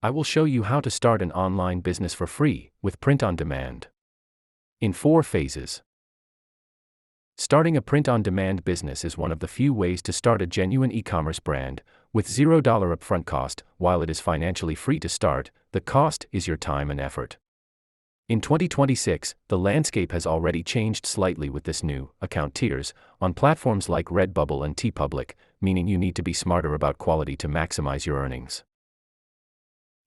I will show you how to start an online business for free with print on demand. In 4 phases. Starting a print-on-demand business is one of the few ways to start a genuine e-commerce brand, with $0 upfront cost. While it is financially free to start, the cost is your time and effort. In 2026, the landscape has already changed slightly with this new account tiers on platforms like Redbubble and TeePublic, meaning you need to be smarter about quality to maximize your earnings.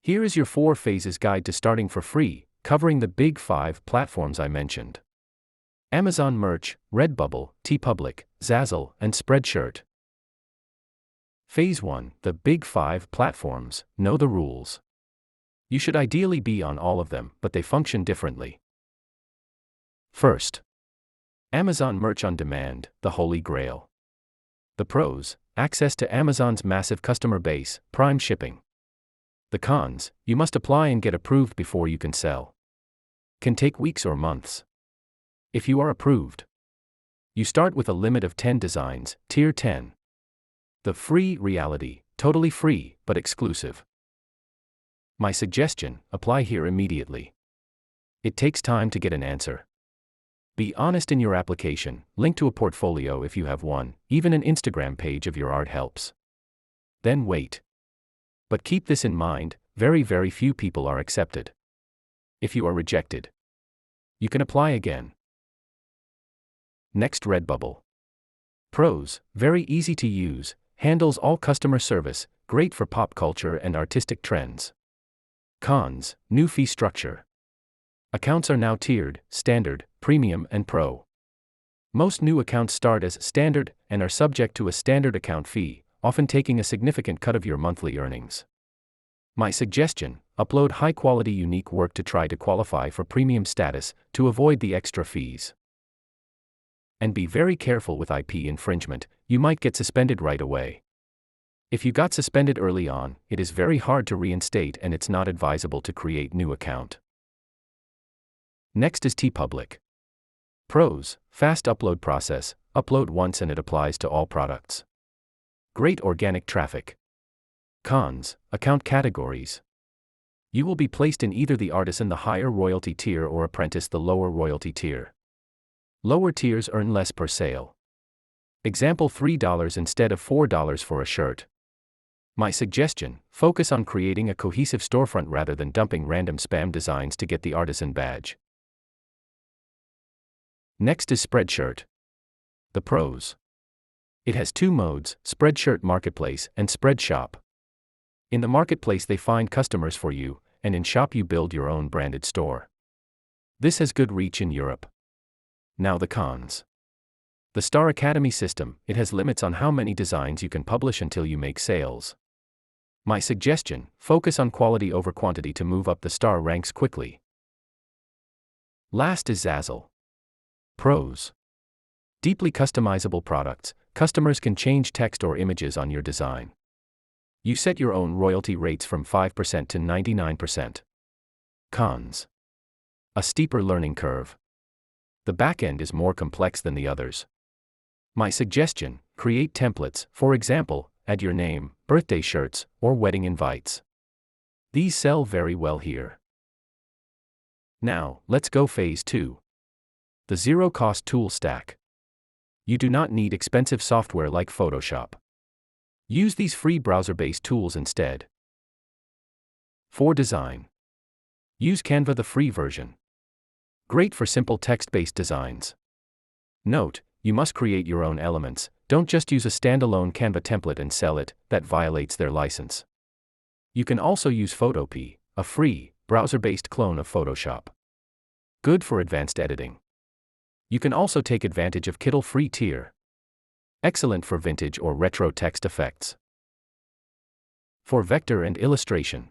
Here is your 4 phases guide to starting for free, covering the big 5 platforms I mentioned: Amazon Merch, Redbubble, TeePublic, Zazzle, and Spreadshirt. Phase 1, the big 5 platforms. Know the rules. You should ideally be on all of them, but they function differently. First, Amazon Merch on Demand, the Holy Grail. The pros: access to Amazon's massive customer base, prime shipping. The cons: you must apply and get approved before you can sell. Can take weeks or months. If you are approved, you start with a limit of 10 designs, Tier 10. The free reality: totally free, but exclusive. My suggestion: apply here immediately. It takes time to get an answer. Be honest in your application, link to a portfolio if you have one, even an Instagram page of your art helps. Then wait. But keep this in mind: very few people are accepted. If you are rejected, you can apply again. Next, Redbubble. Pros: very easy to use, handles all customer service, great for pop culture and artistic trends. Cons: new fee structure. Accounts are now tiered: standard, premium, and pro. Most new accounts start as standard and are subject to a standard account fee, often taking a significant cut of your monthly earnings. My suggestion: upload high-quality unique work to try to qualify for premium status, to avoid the extra fees. And be very careful with IP infringement, you might get suspended right away. If you got suspended early on, it is very hard to reinstate and it's not advisable to create new account. Next is TeePublic. Pros: fast upload process, upload once and it applies to all products. Great organic traffic. Cons: account categories. You will be placed in either the artisan, the higher royalty tier, or apprentice, the lower royalty tier. Lower tiers earn less per sale. Example: $3 instead of $4 for a shirt. My suggestion: focus on creating a cohesive storefront rather than dumping random spam designs to get the artisan badge. Next is Spreadshirt. The pros. It has 2 modes: Spreadshirt Marketplace and Spreadshop. In the marketplace they find customers for you, and in shop you build your own branded store. This has good reach in Europe. Now the cons. The Star Academy system: it has limits on how many designs you can publish until you make sales. My suggestion: focus on quality over quantity to move up the star ranks quickly. Last is Zazzle. Pros. Deeply customizable products: customers can change text or images on your design. You set your own royalty rates from 5% to 99%. Cons. A steeper learning curve. The backend is more complex than the others. My suggestion: create templates, for example, add your name, birthday shirts, or wedding invites. These sell very well here. Now, let's go phase 2. The zero-cost tool stack. You do not need expensive software like Photoshop. Use these free browser-based tools instead. For design, use Canva, the free version. Great for simple text-based designs. Note: you must create your own elements, don't just use a standalone Canva template and sell it, that violates their license. You can also use Photopea, a free, browser-based clone of Photoshop. Good for advanced editing. You can also take advantage of Kittl free tier. Excellent for vintage or retro text effects. For vector and illustration,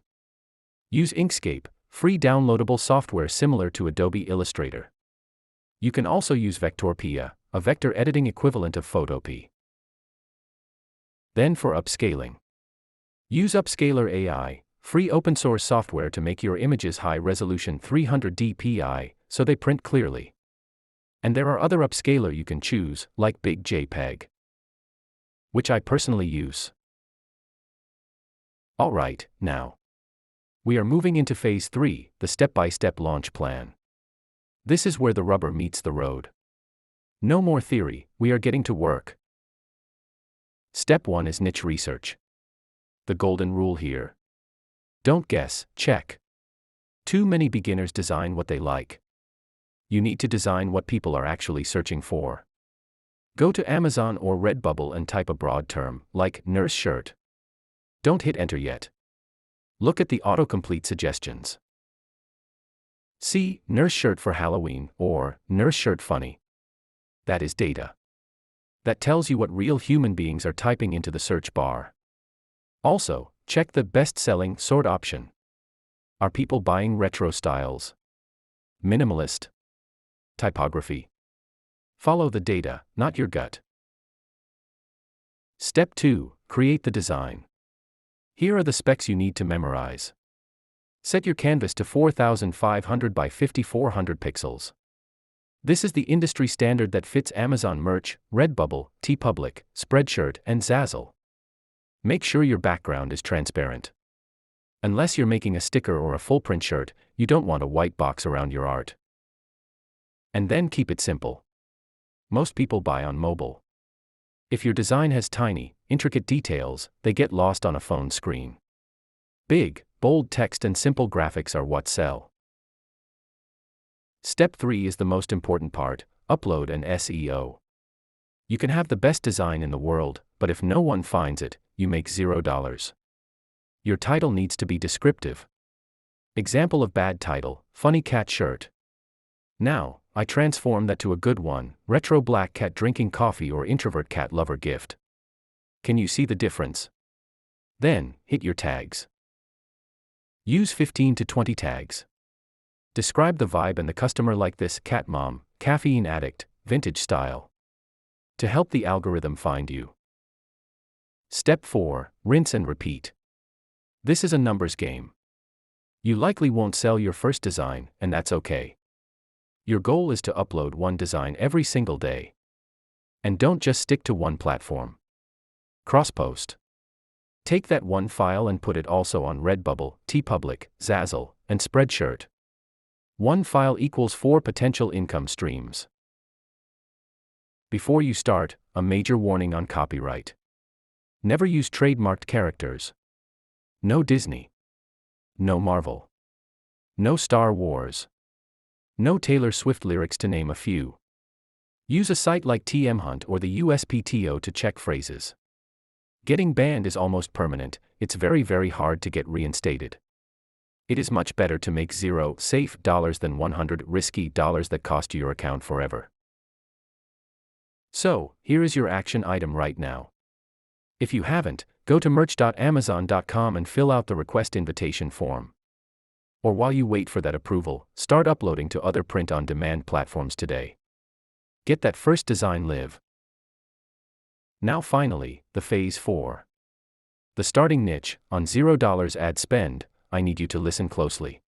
use Inkscape, free downloadable software similar to Adobe Illustrator. You can also use Vectorpea, a vector editing equivalent of Photopea. Then for upscaling, use Upscaler AI, free open source software to make your images high resolution 300 dpi, so they print clearly. And there are other upscaler you can choose, like Big JPEG, which I personally use. Alright, now We are moving into phase 3, the step-by-step launch plan. This is where the rubber meets the road. No more theory, we are getting to work. Step 1 is niche research. The golden rule here. Don't guess, check. Too many beginners design what they like. You need to design what people are actually searching for. Go to Amazon or Redbubble and type a broad term, like nurse shirt. Don't hit enter yet. Look at the autocomplete suggestions. See, nurse shirt for Halloween, or nurse shirt funny. That is data. That tells you what real human beings are typing into the search bar. Also, check the best-selling sort option. Are people buying retro styles? Minimalist? Typography? Follow the data, not your gut. Step 2, create the design. Here are the specs you need to memorize. Set your canvas to 4500 by 5400 pixels. This is the industry standard that fits Amazon Merch, Redbubble, TeePublic, Spreadshirt, and Zazzle. Make sure your background is transparent. Unless you're making a sticker or a full print shirt, you don't want a white box around your art. And then keep it simple. Most people buy on mobile. If your design has tiny, intricate details, they get lost on a phone screen. Big, bold text and simple graphics are what sell. Step 3 is the most important part, upload and SEO. You can have the best design in the world, but if no one finds it, you make $0. Your title needs to be descriptive. Example of bad title, funny cat shirt. Now, I transform that to a good one, retro black cat drinking coffee or introvert cat lover gift. Can you see the difference? Then, hit your tags. Use 15 to 20 tags. Describe the vibe and the customer like this: cat mom, caffeine addict, vintage style. To help the algorithm find you. Step 4, rinse and repeat. This is a numbers game. You likely won't sell your first design, and that's okay. Your goal is to upload one design every single day. And don't just stick to one platform. Cross-post. Take that one file and put it also on Redbubble, TeePublic, Zazzle, and Spreadshirt. One file equals 4 potential income streams. Before you start, a major warning on copyright. Never use trademarked characters. No Disney. No Marvel. No Star Wars. No Taylor Swift lyrics, to name a few. Use a site like TMHunt or the USPTO to check phrases. Getting banned is almost permanent, it's very hard to get reinstated. It is much better to make $0 safe dollars than $100 risky dollars that cost you your account forever. So, here is your action item right now. If you haven't, go to merch.amazon.com and fill out the request invitation form. Or while you wait for that approval, start uploading to other print-on-demand platforms today. Get that first design live. Now finally, the phase 4. The starting niche, on $0 ad spend. I need you to listen closely.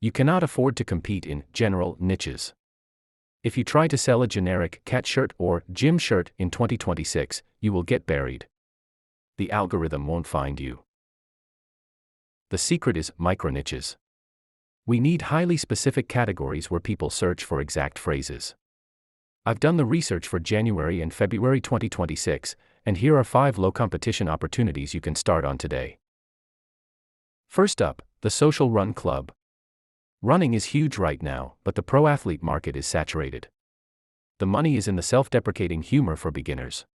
You cannot afford to compete in general niches. If you try to sell a generic cat shirt or gym shirt in 2026, you will get buried. The algorithm won't find you. The secret is micro-niches. We need highly specific categories where people search for exact phrases. I've done the research for January and February 2026, and here are 5 low-competition opportunities you can start on today. First up, the Social Run Club. Running is huge right now, but the pro athlete market is saturated. The money is in the self-deprecating humor for beginners.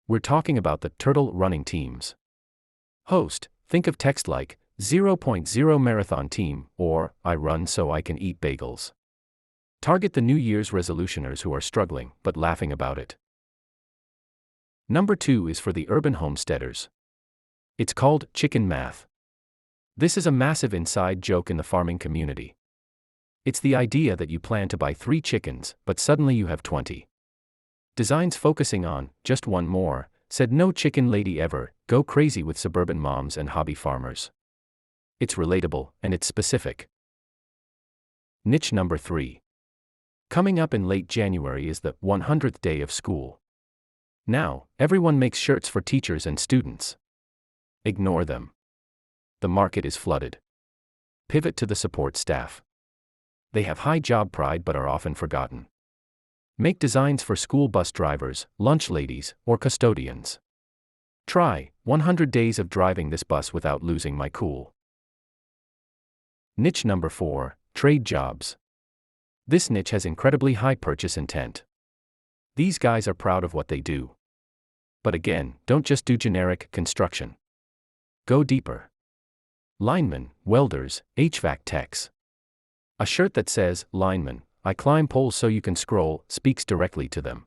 We're talking about the turtle running teams. Host, think of text like 0.0 marathon team, or I run so I can eat bagels. Target the New Year's resolutioners who are struggling but laughing about it. Number 2 is for the urban homesteaders. It's called chicken math. This is a massive inside joke in the farming community. It's the idea that you plan to buy 3 chickens, but suddenly you have 20. Designs focusing on just one more, said no chicken lady ever, go crazy with suburban moms and hobby farmers. It's relatable, and it's specific. Niche number 3. Coming up in late January is the 100th day of school. Now, everyone makes shirts for teachers and students. Ignore them. The market is flooded. Pivot to the support staff. They have high job pride but are often forgotten. Make designs for school bus drivers, lunch ladies, or custodians. Try 100 days of driving this bus without losing my cool. Niche number 4, trade jobs. This niche has incredibly high purchase intent. These guys are proud of what they do. But again, don't just do generic construction. Go deeper. Linemen, welders, HVAC techs. A shirt that says, "Lineman, I climb poles so you can scroll," speaks directly to them.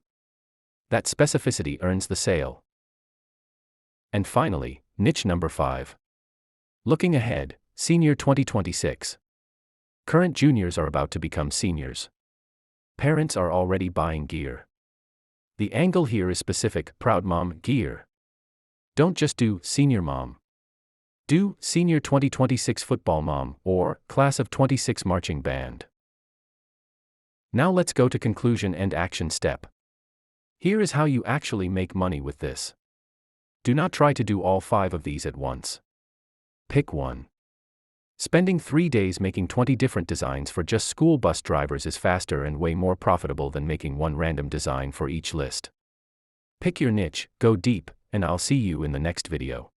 That specificity earns the sale. And finally, niche number 5. Looking ahead, Senior 2026. Current juniors are about to become seniors. Parents are already buying gear. The angle here is specific, proud mom gear. Don't just do senior mom. Do Senior 2026 football mom or Class of 26 marching band. Now let's go to conclusion and action step. Here is how you actually make money with this. Do not try to do all 5 of these at once. Pick one. Spending 3 days making 20 different designs for just school bus drivers is faster and way more profitable than making one random design for each list. Pick your niche, go deep, and I'll see you in the next video.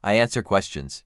I answer questions.